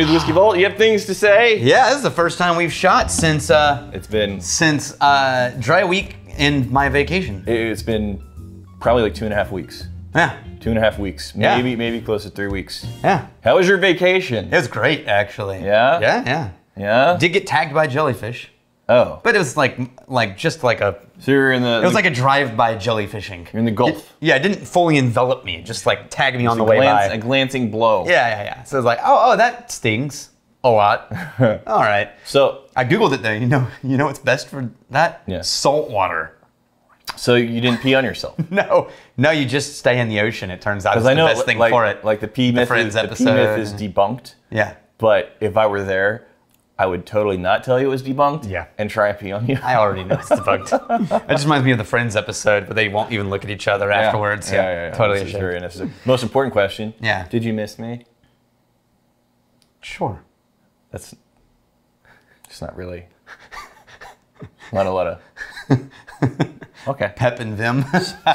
to the Whiskey Vault. You have things to say? Yeah, this is the first time we've shot since it's been dry week and my vacation. It's been probably like 2.5 weeks. Yeah. 2.5 weeks. Maybe close to 3 weeks. Yeah. How was your vacation? It was great, actually. Yeah? Yeah. Did get tagged by jellyfish. Oh. But it was just like a... So you're in the... It was like a drive-by jellyfishing. You're in the Gulf. It didn't fully envelop me. It just like tagged me on the way by. A glancing blow. Yeah. So it was like, oh, that stings a lot. All right. So I Googled it though. You know what's best for that? Yeah. Salt water. So you didn't pee on yourself? No, you just stay in the ocean. It turns out it's the best thing for it. Like the pee myth is debunked. Yeah. But if I were there, I would totally not tell you it was debunked. Yeah. And try and pee on you. I already know it's debunked. That just reminds me of the Friends episode, but they won't even look at each other afterwards. Yeah. Totally. This is very innocent. Most important question. Yeah. Did you miss me? Sure. That's just not really. Not a lot of. Okay. Pep and vim.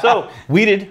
So, weeded.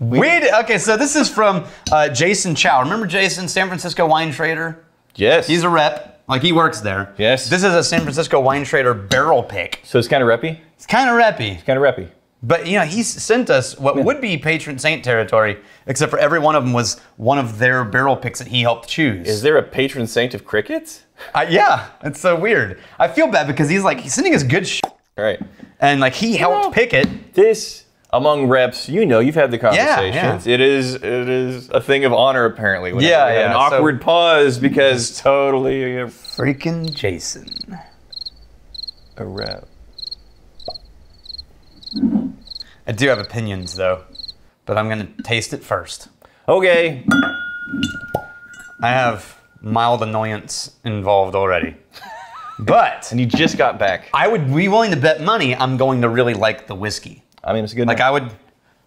Okay, so this is from Jason Chow. Remember Jason, San Francisco wine trader? Yes. He's a rep. Like, he works there. Yes. This is a San Francisco wine trader barrel pick. So it's kind of reppy? It's kind of reppy. But, he's sent us what would be patron saint territory, except for every one of them was one of their barrel picks that he helped choose. Is there a patron saint of crickets? Yeah, it's so weird. I feel bad because he's sending us good shit. All right. And, he helped pick it. This, among reps, you've had the conversations. Yeah. It is a thing of honor, apparently. Yeah. An awkward pause because totally a freaking Jason. A rep. I do have opinions, though, but I'm going to taste it first. Okay. I have mild annoyance involved already. But... And you just got back. I would be willing to bet money I'm going to really like the whiskey. I mean, it's a good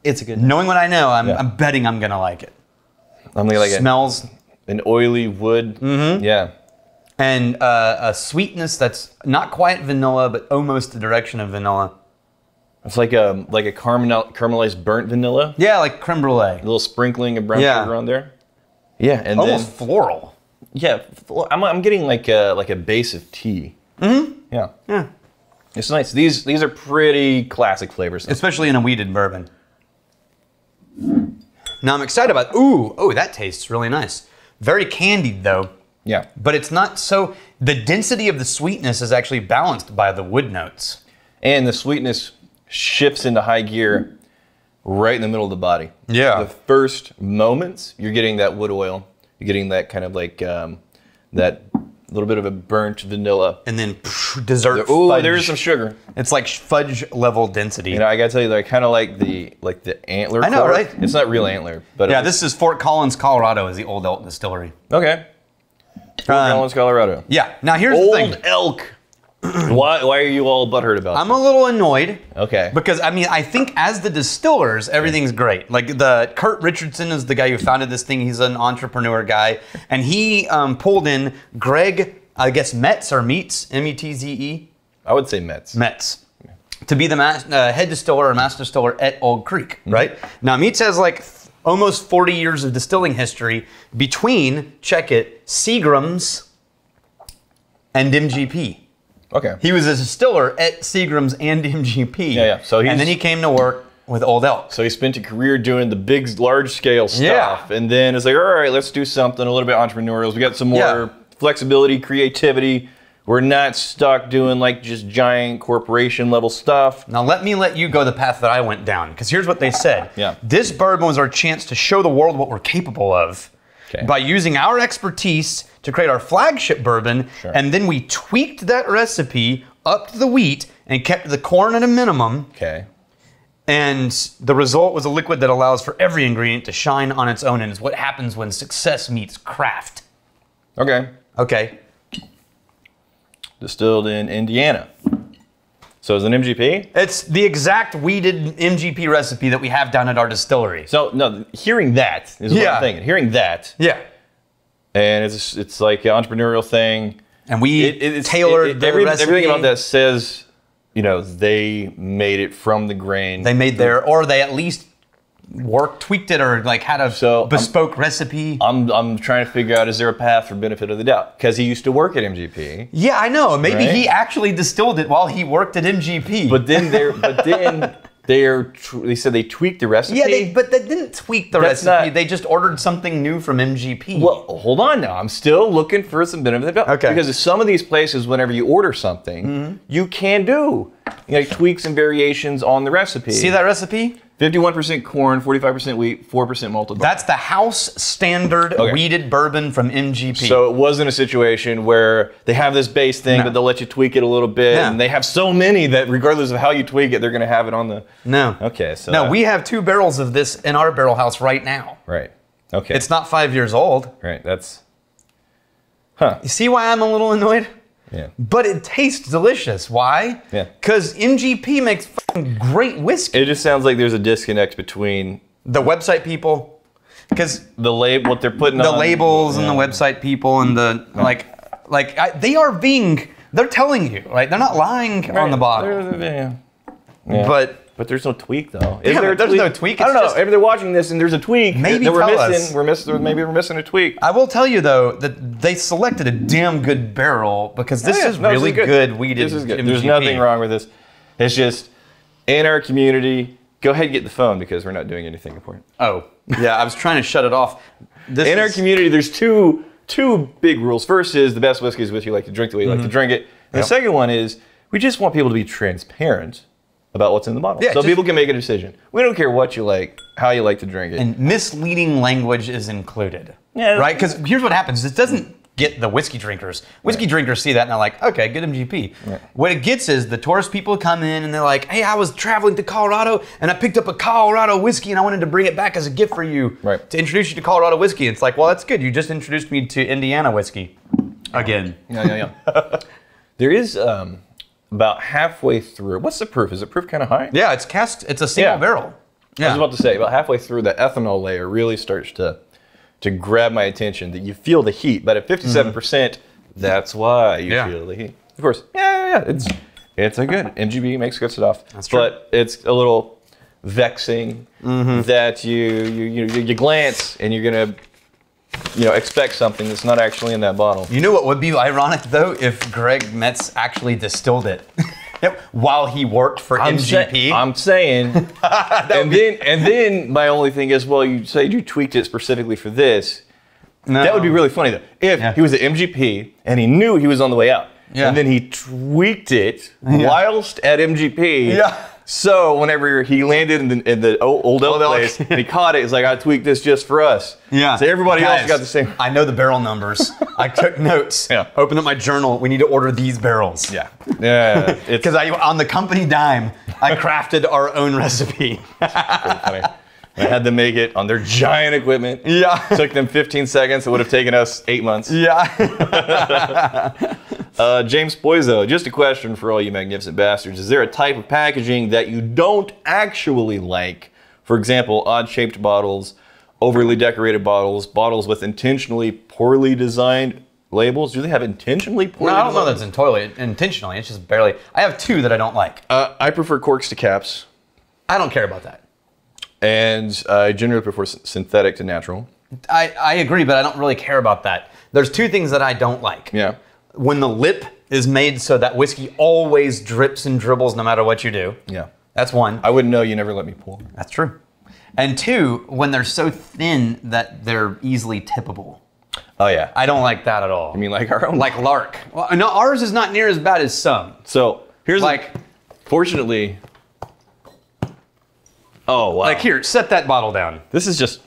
It's a good knowing what I know, I'm betting I'm going to like it. I'm gonna like it. Smells... An oily wood. Mm-hmm. Yeah. And a sweetness that's not quite vanilla, but almost the direction of vanilla. It's like a caramelized burnt vanilla. Yeah, like creme brulee. A little sprinkling of brown sugar on there. Yeah, and almost floral. Yeah, I'm getting like a base of tea. Mm-hmm. Yeah. It's nice. These are pretty classic flavors, especially in a wheated bourbon. Now I'm excited about. Oh, that tastes really nice. Very candied though. Yeah. But it's not so. The density of the sweetness is actually balanced by the wood notes. And the sweetness shifts into high gear right in the middle of the body. Yeah. The first moments, you're getting that wood oil. You're getting that kind of like that little bit of a burnt vanilla. And then dessert fudge. Oh, there is some sugar. It's like fudge level density. I gotta tell you, I kind of like the antler. I know, core. right? It's not real antler, but yeah, this is Fort Collins, Colorado, is the Old Elk Distillery. Okay. Fort Collins, Colorado. Yeah. Now here's the thing. Old Elk. Why are you all butthurt about I'm a little annoyed. Okay. Because, I think as the distillers, everything's great. Like, Kurt Richardson is the guy who founded this thing. He's an entrepreneur guy. And he pulled in Greg, I guess, Metz or Meets, M-E-T-Z-E? I would say Metz. Metz. To be the head distiller or master distiller at Old Creek, right? Now, Meets has almost 40 years of distilling history between, check it, Seagrams and MGP. Okay. He was a distiller at Seagrams and MGP. Yeah. And then he came to work with Old Elk. So he spent a career doing the big, large-scale stuff. Yeah. And then it's like, all right, let's do something a little bit entrepreneurial. We got some more flexibility, creativity. We're not stuck doing just giant corporation level stuff. Now let you go the path that I went down. Because here's what they said. Yeah. This bourbon was our chance to show the world what we're capable of. Okay. By using our expertise to create our flagship bourbon, and then we tweaked that recipe up to the wheat and kept the corn at a minimum. Okay. And the result was a liquid that allows for every ingredient to shine on its own, and is what happens when success meets craft. Okay. Okay. Distilled in Indiana. So it's an MGP? It's the exact wheated MGP recipe that we have down at our distillery. So, no, hearing that is what I'm thinking. Hearing that. Yeah. And it's like an entrepreneurial thing. And we tailored the recipe. Everything about that says, they made it from the grain. They made or they at least tweaked it, or like had a bespoke recipe. I'm trying to figure out, is there a path for benefit of the doubt? Because he used to work at MGP. Yeah, I know. Maybe he actually distilled it while he worked at MGP. But then they said they tweaked the recipe. Yeah, but they didn't tweak the recipe. They just ordered something new from MGP. Well, hold on now. I'm still looking for some benefit of the doubt. Okay. Because some of these places, whenever you order something, you can do tweaks and variations on the recipe. See that recipe? 51% corn, 45% wheat, 4% malted. That's the house standard wheated bourbon from MGP. So it wasn't a situation where they have this base thing, but they'll let you tweak it a little bit, and they have so many that regardless of how you tweak it, they're going to have it on the... No. Okay, so... No, we have 2 barrels of this in our barrel house right now. Right. Okay. It's not 5 years old. Right, that's... Huh. You see why I'm a little annoyed? Yeah. But it tastes delicious. Why? Yeah. Because MGP makes fucking great whiskey. It just sounds like there's a disconnect between... The website people, because... what they're putting on... The labels and the website people and the, they're telling you, right? They're not lying on the bottle. Yeah. But there's no tweak, though. Is there there's no tweak. I don't know. Maybe they're watching this and there's a tweak. Maybe that we're missing a tweak. I will tell you, though, that they selected a damn good barrel because this is really good wheated. This is good. MGP. There's nothing wrong with this. It's just, in our community, go ahead and get the phone because we're not doing anything important. Oh, yeah, I was trying to shut it off. In our community, there's two big rules. First is the best whiskey is whiskey you like to drink the way you like to drink it. And the second one is we just want people to be transparent about what's in the bottle. So people can make a decision. We don't care what you like, how you like to drink it. And misleading language is included. Yeah. Right? Because here's what happens. It doesn't get the whiskey drinkers. Whiskey drinkers see that and they're like, okay, good MGP. Right. What it gets is the tourist people come in and they're like, hey, I was traveling to Colorado and I picked up a Colorado whiskey and I wanted to bring it back as a gift for you to introduce you to Colorado whiskey. It's like, well, that's good. You just introduced me to Indiana whiskey again. Yeah. There is about halfway through. What's the proof? Is the proof kind of high? Yeah, it's cast. It's a single barrel. I was about to say, about halfway through, the ethanol layer really starts to grab my attention. That you feel the heat, but at 57%, that's why you feel the heat. Of course, it's a good MGB makes good stuff. That's true. But it's a little vexing that you glance and you're gonna expect something that's not actually in that bottle. You know what would be ironic though if Greg Metz actually distilled it while he worked for MGP. I'm saying, and then my only thing is, well, you say you tweaked it specifically for this. No. That would be really funny though. If he was at MGP and he knew he was on the way out, and then he tweaked it whilst at MGP. Yeah. So whenever he landed in the old elk place and he caught it, he's like, I tweaked this just for us. Yeah. So everybody else got the same. I know the barrel numbers. I took notes. Yeah. Opened up my journal. We need to order these barrels. Yeah. Yeah. Because on the company dime, I crafted our own recipe. Pretty funny. I had them make it on their giant equipment. Yeah. Took them 15 seconds. It would have taken us 8 months. Yeah. James Poizo, just a question for all you magnificent bastards. Is there a type of packaging that you don't actually like? For example, odd-shaped bottles, overly decorated bottles, bottles with intentionally poorly designed labels. Do they have intentionally poorly designed? No, I don't know that's intentionally. It's just barely. I have 2 that I don't like. I prefer corks to caps. I don't care about that. And I generally prefer synthetic to natural. I agree, but I don't really care about that. There's 2 things that I don't like. Yeah. When the lip is made so that whiskey always drips and dribbles no matter what you do. Yeah. That's 1. I wouldn't know, you never let me pour. That's true. And 2, when they're so thin that they're easily tippable. Oh yeah. I don't like that at all. You mean like our own? Like Lark. Well, no, ours is not near as bad as some. So here's fortunately. Oh wow. Like here, set that bottle down. This is just.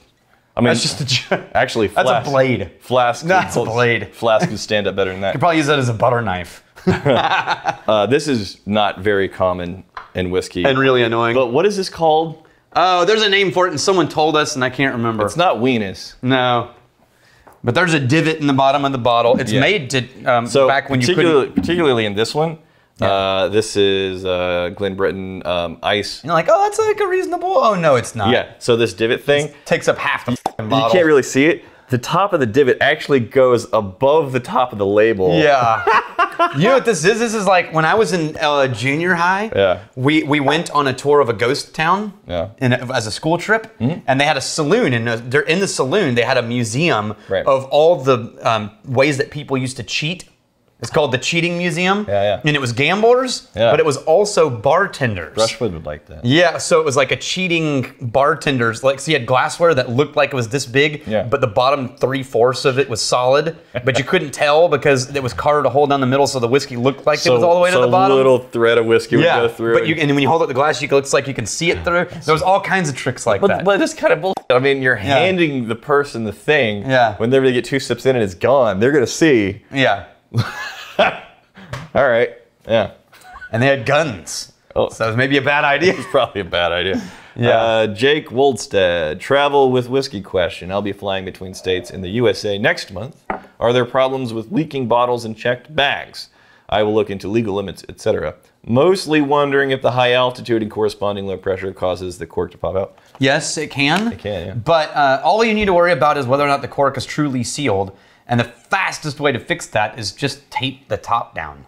I mean, that's just actually flask. That's a blade. Flask. That's a blade. Flask can stand up better than that. You could probably use that as a butter knife. This is not very common in whiskey. And really annoying. But what is this called? Oh, there's a name for it, and someone told us, and I can't remember. It's not Weenus. No. But there's a divot in the bottom of the bottle. It's made to back when you couldn't. Particularly in this one. Yeah. This is Glen Britton Ice. And you're like, oh, that's like a reasonable. Oh no, it's not. Yeah. So this divot thing takes up half the bottle. You can't really see it. The top of the divot actually goes above the top of the label. Yeah. You know what this is? This is like when I was in junior high. Yeah. We went on a tour of a ghost town. Yeah. As a school trip, and they had a saloon, and they're in the saloon. They had a museum Right. of all the ways that people used to cheat. It's called the Cheating Museum. Yeah. And it was gamblers, Yeah. but it was also bartenders. Brushwood would like that. Yeah, so it was like a cheating bartenders. Like, so you had glassware that looked like it was this big, Yeah. but the bottom 3/4 of it was solid, but you couldn't tell because it was carved a hole down the middle, so the whiskey looked like it was all the way to the bottom. So a little thread of whiskey would go through. But and when you hold up the glass, it looks like you can see it through. There was all kinds of tricks like that. But it's kind of bullshit. I mean, you're handing the person the thing. Yeah. Whenever they get 2 sips in and it's gone, they're gonna see. Yeah. All right. Yeah. And they had guns. Oh. So it was maybe a bad idea. It's probably a bad idea. Yeah. Jake Woldstead, travel with whiskey question. I'll be flying between states in the USA next month. Are there problems with leaking bottles and checked bags? I will look into legal limits, etc. Mostly wondering if the high altitude and corresponding low pressure causes the cork to pop out. Yes, it can. It can, yeah. But all you need to worry about is whether or not the cork is truly sealed. And the fastest way to fix that is just tape the top down.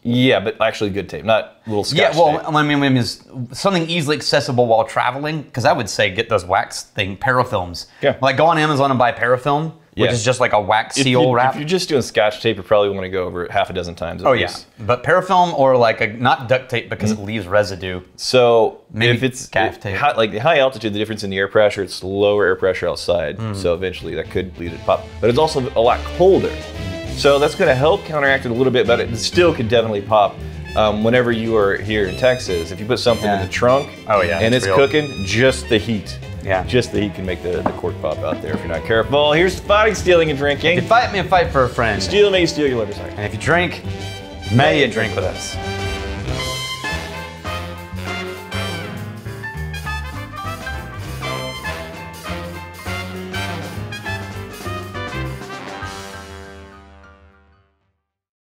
Yeah, but actually good tape, not little scotch tape. I mean, it's something easily accessible while traveling. Because I would say get those wax parafilms. Yeah. Like go on Amazon and buy parafilm, which is just like a wax seal wrap. If you're just doing scotch tape, you probably want to go over it half a dozen times at least. But parafilm or like not duct tape because it leaves residue. So Maybe if it's gaff tape. like the high altitude, the difference in the air pressure, it's lower air pressure outside. So eventually that could lead it to pop. But it's also a lot colder. So that's going to help counteract it a little bit, but it still could definitely pop. Whenever you are here in Texas, if you put something in the trunk and it's cooking, just the heat. Yeah. Just the heat can make the cork pop out there if you're not careful. Here's fighting, stealing, and drinking. If you fight me, fight for a friend. Steal me, steal your liver. Sorry. And if you drink, may you drink with us.